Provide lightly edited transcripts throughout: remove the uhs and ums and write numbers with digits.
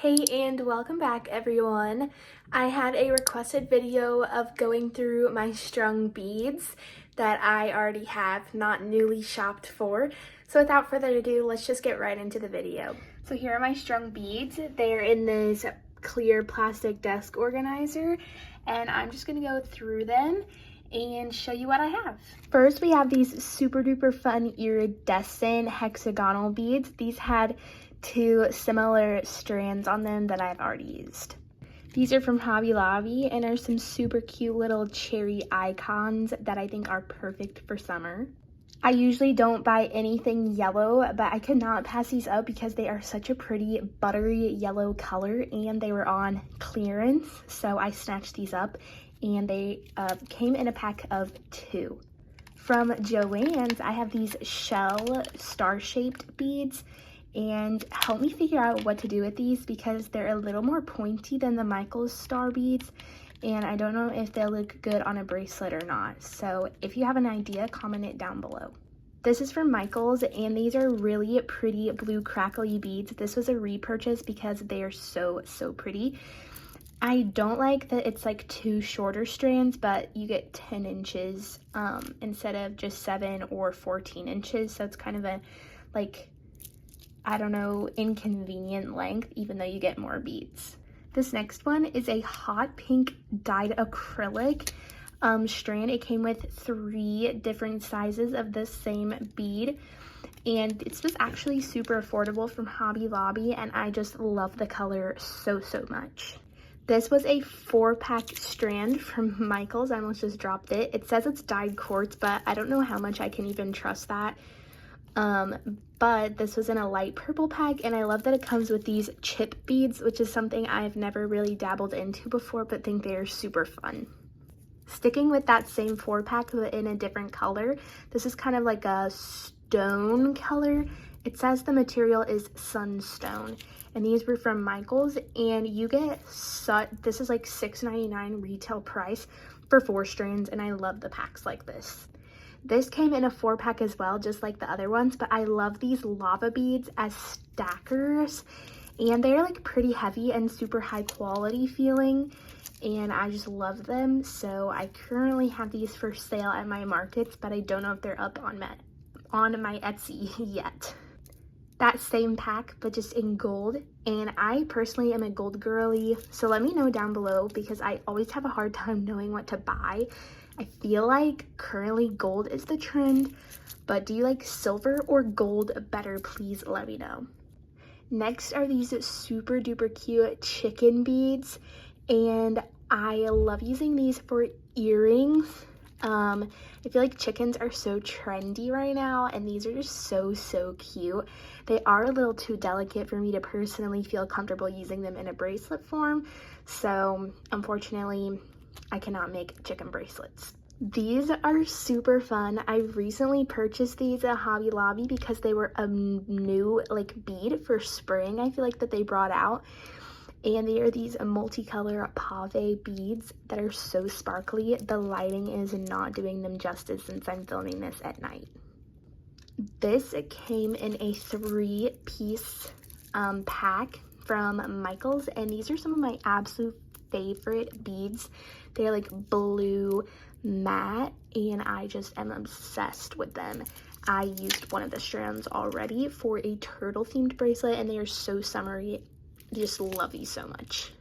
Hey and welcome back everyone. I had a requested video of going through my strung beads that I already have, not newly shopped for. So without further ado, let's just get right into the video. So here are my strung beads. They're in this clear plastic desk organizer and I'm just gonna go through them and show you what I have. First, we have these super duper fun iridescent hexagonal beads. These had two similar strands on them that I've already used. These are from Hobby Lobby and are some super cute little cherry icons that I think are perfect for summer. I usually don't buy anything yellow, but I could not pass these up because they are such a pretty buttery yellow color and they were on clearance. So I snatched these up and they came in a pack of 2. From Joann's, I have these shell star-shaped beads, and help me figure out what to do with these because they're a little more pointy than the Michaels star beads, and I don't know if they'll look good on a bracelet or not. So if you have an idea, comment it down below. This is from Michaels, and these are really pretty blue crackly beads. This was a repurchase because they are so pretty. I don't like that it's like 2 shorter strands, but you get 10 inches instead of just 7 or 14 inches. So it's kind of a, like, I don't know, inconvenient length, even though you get more beads. This next one is a hot pink dyed acrylic strand. It came with 3 different sizes of the same bead. And this was actually super affordable from Hobby Lobby, and I just love the color so much. This was a 4-pack strand from Michaels. I almost just dropped it. It says it's dyed quartz, but I don't know how much I can even trust that. But this was in a light purple pack, and I love that it comes with these chip beads, which is something I've never really dabbled into before, but think they are super fun. Sticking with that same 4-pack, but in a different color, this is kind of like a stone color. It says the material is sunstone, and these were from Michaels, and you get this is like $6.99 retail price for 4 strands, and I love the packs like this. This came in a 4-pack as well, just like the other ones, but I love these lava beads as stackers, and they're like pretty heavy and super high quality feeling, and I just love them. So I currently have these for sale at my markets, but I don't know if they're up on my Etsy yet. That same pack, but just in gold, and I personally am a gold girly, so let me know down below because I always have a hard time knowing what to buy. I feel like currently gold is the trend, but do you like silver or gold better? Please let me know. Next are these super duper cute chicken beads, and I love using these for earrings. I feel like chickens are so trendy right now, and these are just so cute. They are a little too delicate for me to personally feel comfortable using them in a bracelet form, so unfortunately I cannot make chicken bracelets. These are super fun. I recently purchased these at Hobby Lobby because they were a new like bead for spring, I feel like, that they brought out. And they are these multicolor pave beads that are so sparkly. The lighting is not doing them justice since I'm filming this at night. This came in a 3-piece pack from Michaels, and these are some of my absolute favorite beads. They're like blue matte, and I just am obsessed with them. I used one of the strands already for a turtle themed bracelet, and they are so summery. Just love these so much.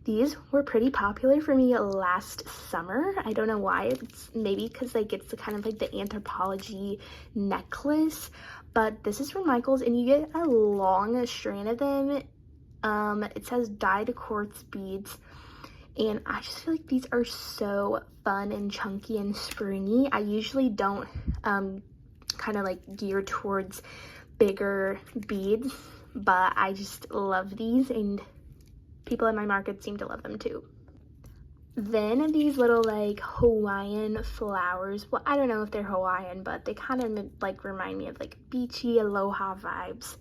These were pretty popular for me last summer. I don't know why. It's maybe because like it's the kind of like the anthropology necklace, but this is from Michaels, and you get a long strand of them. It says dyed quartz beads, and I just feel like these are so fun and chunky and springy. I usually don't kind of like gear towards bigger beads, but I just love these, and people in my market seem to love them too. Then these little like Hawaiian flowers. Well, I don't know if they're Hawaiian, but they kind of like remind me of like beachy aloha vibes.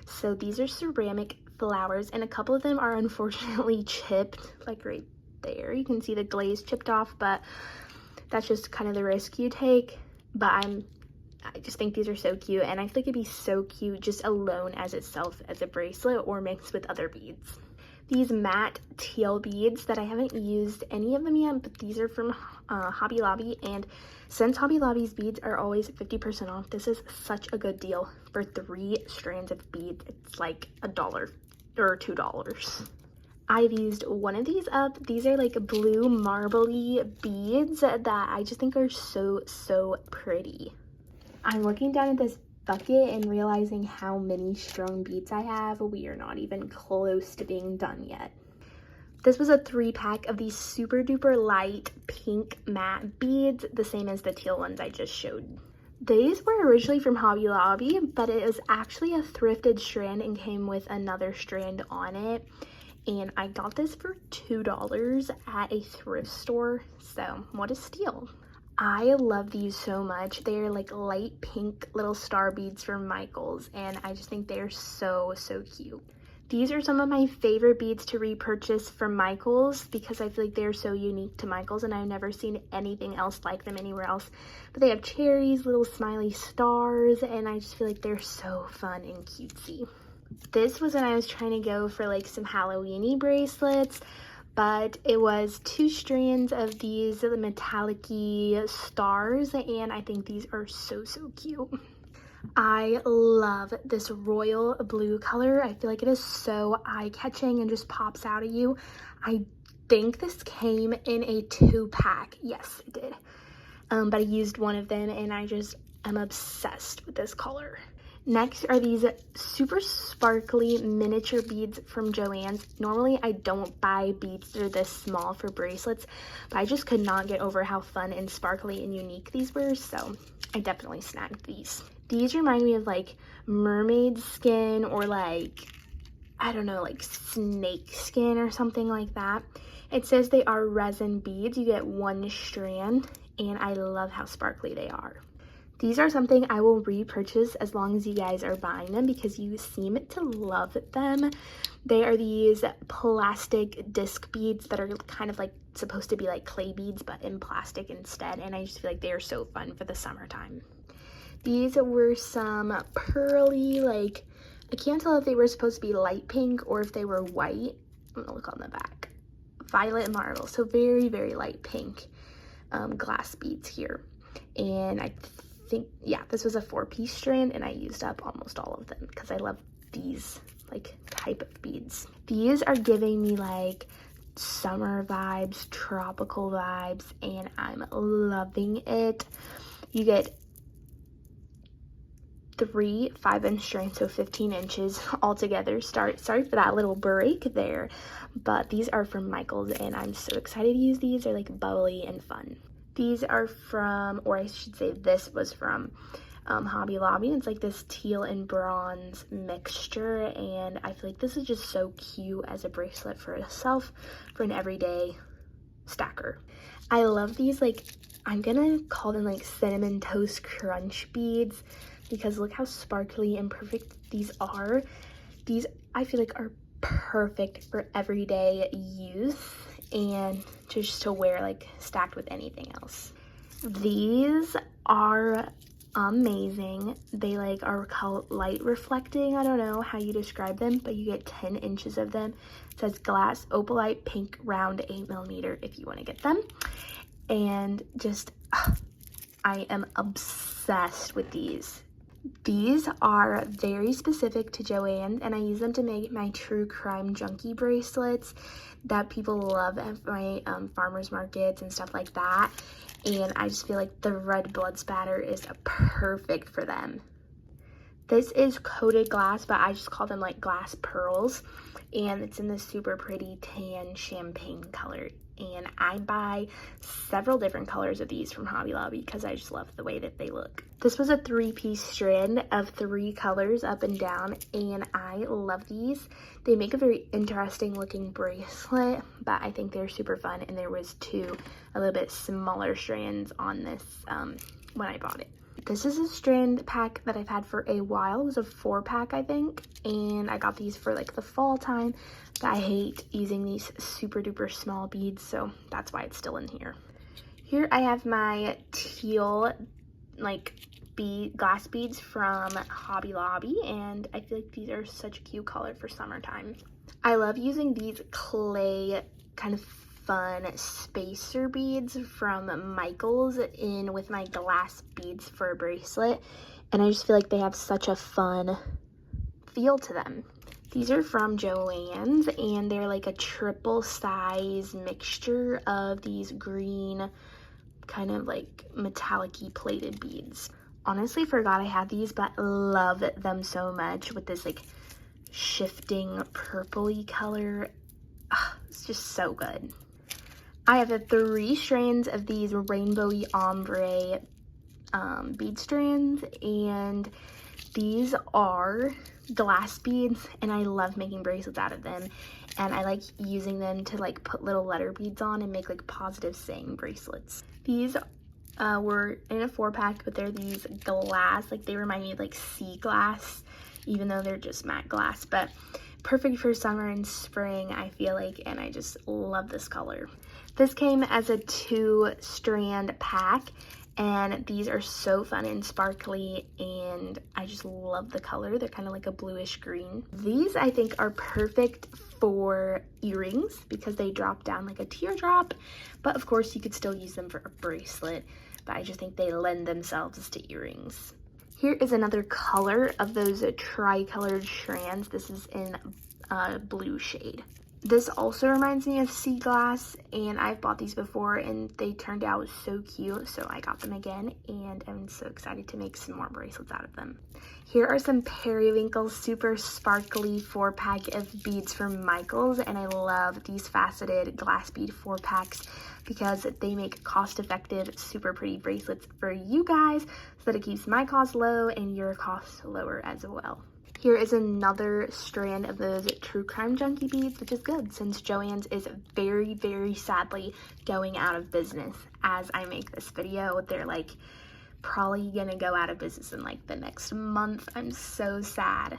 So these are ceramic flowers, and a couple of them are unfortunately chipped, like right there. You can see the glaze chipped off, but that's just kind of the risk you take. But I just think these are so cute, and I think it'd be so cute just alone as itself as a bracelet or mixed with other beads. these matte teal beads that I haven't used any of them yet, but these are from Hobby Lobby, and since Hobby Lobby's beads are always 50% off, this is such a good deal. For 3 strands of beads, it's like $1 or $2. I've used one of these up. These are like blue marbly beads that I just think are so pretty. I'm looking down at this bucket and realizing how many strung beads I have. We are not even close to being done yet. This was a 3-pack of these super duper light pink matte beads, the same as the teal ones I just showed. These were originally from Hobby Lobby, but it was actually a thrifted strand and came with another strand on it. And I got this for $2 at a thrift store, so what a steal. I love these so much. They're like light pink little star beads from Michaels, and I just think they're so cute. These are some of my favorite beads to repurchase from Michaels because I feel like they're so unique to Michaels, and I've never seen anything else like them anywhere else. But they have cherries, little smiley stars, and I just feel like they're so fun and cutesy. This was when I was trying to go for like some Halloween-y bracelets, but it was 2 strands of these metallic-y stars, and I think these are so cute. I love this royal blue color. I feel like it is so eye-catching and just pops out at you. I think this came in a 2-pack. Yes, it did. But I used one of them, and I just am obsessed with this color. Next are these super sparkly miniature beads from Joann's. Normally I don't buy beads that are this small for bracelets, but I just could not get over how fun and sparkly and unique these were, so I definitely snagged these. These remind me of like mermaid skin or like, I don't know, like snake skin or something like that. It says they are resin beads. You get 1 strand, and I love how sparkly they are. These are something I will repurchase as long as you guys are buying them because you seem to love them. They are these plastic disc beads that are kind of like supposed to be like clay beads, but in plastic instead, and I just feel like they are so fun for the summertime. These were some pearly, like, I can't tell if they were supposed to be light pink or if they were white. I'm gonna look on the back. Violet marble, so very light pink glass beads here. And I think, yeah, this was a 4-piece strand, and I used up almost all of them because I love these like type of beads. These are giving me like summer vibes, tropical vibes, and I'm loving it. You get 3 5-inch strands, so 15 inches altogether. Sorry for that little break there, but these are from Michaels, and I'm so excited to use these. They're like bubbly and fun. These are from, or I should say this was from Hobby Lobby. It's like this teal and bronze mixture, and I feel like this is just so cute as a bracelet for itself, for an everyday stacker. I love these, like, I'm gonna call them like cinnamon toast crunch beads because look how sparkly and perfect these are. These I feel like are perfect for everyday use and just to wear like stacked with anything else. These are amazing. They like are called light reflecting. I don't know how you describe them, but you get 10 inches of them. It says glass opalite pink round 8mm if you want to get them. And just I am obsessed with these. These are very specific to Joann, and I use them to make my true crime junkie bracelets that people love at my farmers markets and stuff like that. And I just feel like the red blood spatter is perfect for them. This is coated glass, but I just call them like glass pearls, and it's in this super pretty tan champagne color. And I buy several different colors of these from Hobby Lobby because I just love the way that they look. This was a 3-piece strand of 3 colors up and down, and I love these. They make a very interesting looking bracelet, but I think they're super fun, and there was 2 a little bit smaller strands on this when I bought it. This is a strand pack that I've had for a while. It was a 4-pack, I think, and I got these for like the fall time, but I hate using these super duper small beads, so that's why it's still in here. Here I have my teal like glass beads from Hobby Lobby, and I feel like these are such a cute color for summertime. I love using these clay kind of fun spacer beads from Michaels in with my glass beads for a bracelet, and I just feel like they have such a fun feel to them. These are from Joann's, and they're like a triple size mixture of these green kind of like metallic-y plated beads. Honestly forgot I had these, but love them so much with this like shifting purpley color. It's just so good. I have 3 strands of these rainbowy ombre bead strands, and these are glass beads, and I love making bracelets out of them, and I like using them to like put little letter beads on and make like positive saying bracelets. These were in a 4-pack, but they're these glass, like they remind me of like sea glass, even though they're just matte glass, but perfect for summer and spring, I feel like, and I just love this color. This came as a 2-strand pack, and these are so fun and sparkly, and I just love the color. They're kind of like a bluish green. These I think are perfect for earrings because they drop down like a teardrop, but of course you could still use them for a bracelet, but I just think they lend themselves to earrings. Here is another color of those tri-colored strands. This is in blue shade. This also reminds me of sea glass, and I've bought these before and they turned out so cute, so I got them again, and I'm so excited to make some more bracelets out of them. Here are some periwinkle super sparkly 4-pack of beads from Michaels, and I love these faceted glass bead 4-packs because they make cost-effective, super pretty bracelets for you guys so that it keeps my cost low and your costs lower as well. Here is another strand of those True Crime Junkie beads, which is good since Joann's is very, very sadly going out of business. As I make this video, they're like probably gonna go out of business in like the next month. I'm so sad.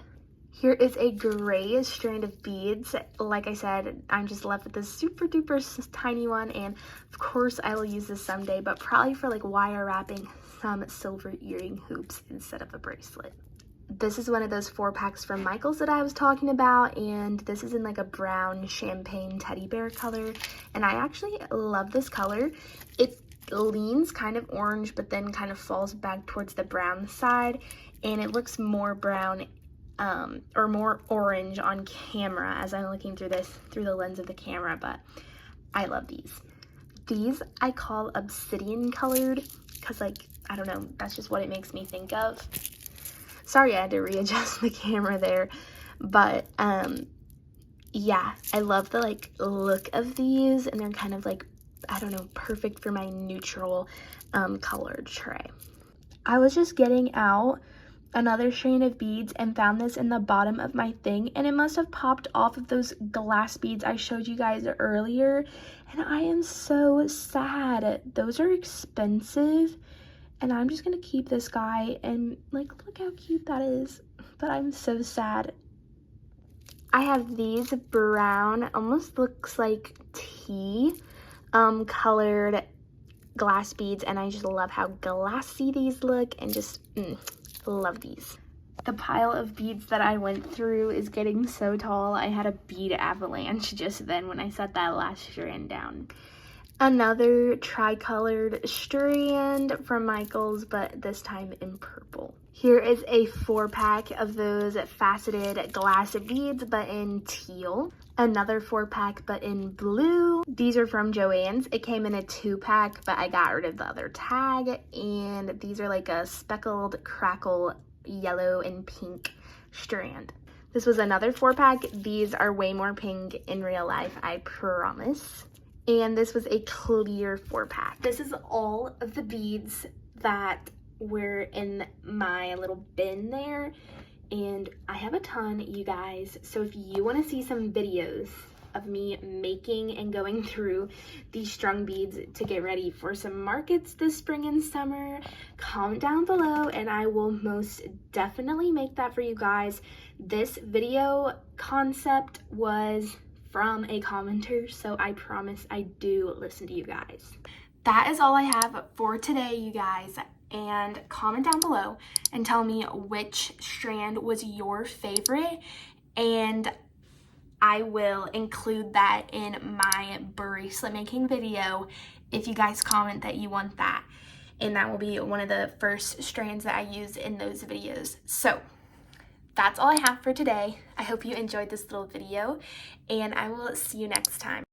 Here is a gray strand of beads. Like I said, I'm just left with this super duper tiny one, and of course I will use this someday, but probably for like wire wrapping some silver earring hoops instead of a bracelet. This is one of those 4-packs from Michaels that I was talking about, and this is in like a brown champagne teddy bear color, and I actually love this color. It leans kind of orange, but then kind of falls back towards the brown side, and it looks more brown or more orange on camera as I'm looking through this through the lens of the camera, but I love these. These I call obsidian colored because, like, I don't know, that's just what it makes me think of. Sorry I had to readjust the camera there, but yeah, I love the like look of these, and they're kind of like, I don't know, perfect for my neutral colored tray. I was just getting out another strand of beads and found this in the bottom of my thing, and it must have popped off of those glass beads I showed you guys earlier, and I am so sad. Those are expensive, and I'm just gonna keep this guy, and like, look how cute that is, but I'm so sad. I have these brown, almost looks like tea colored glass beads, and I just love how glassy these look, and just love these. The pile of beads that I went through is getting so tall. I had a bead avalanche just then when I set that last strand down. Another tri-colored strand from Michaels, but this time in purple. Here is a 4-pack of those faceted glass beads, but in teal. Another 4-pack, but in blue. These are from Joann's. It came in a 2-pack, but I got rid of the other tag, and these are like a speckled crackle yellow and pink strand. This was another 4-pack. These are way more pink in real life, I promise. And this was a clear 4-pack. This is all of the beads that were in my little bin there, and I have a ton, you guys. So if you want to see some videos of me making and going through these strung beads to get ready for some markets this spring and summer, comment down below and I will most definitely make that for you guys. This video concept was from a commenter, so I promise I do listen to you guys. That is all I have for today, you guys, and comment down below and tell me which strand was your favorite, and I will include that in my bracelet making video if you guys comment that you want that. And that will be one of the first strands that I use in those videos. So that's all I have for today. I hope you enjoyed this little video, and I will see you next time.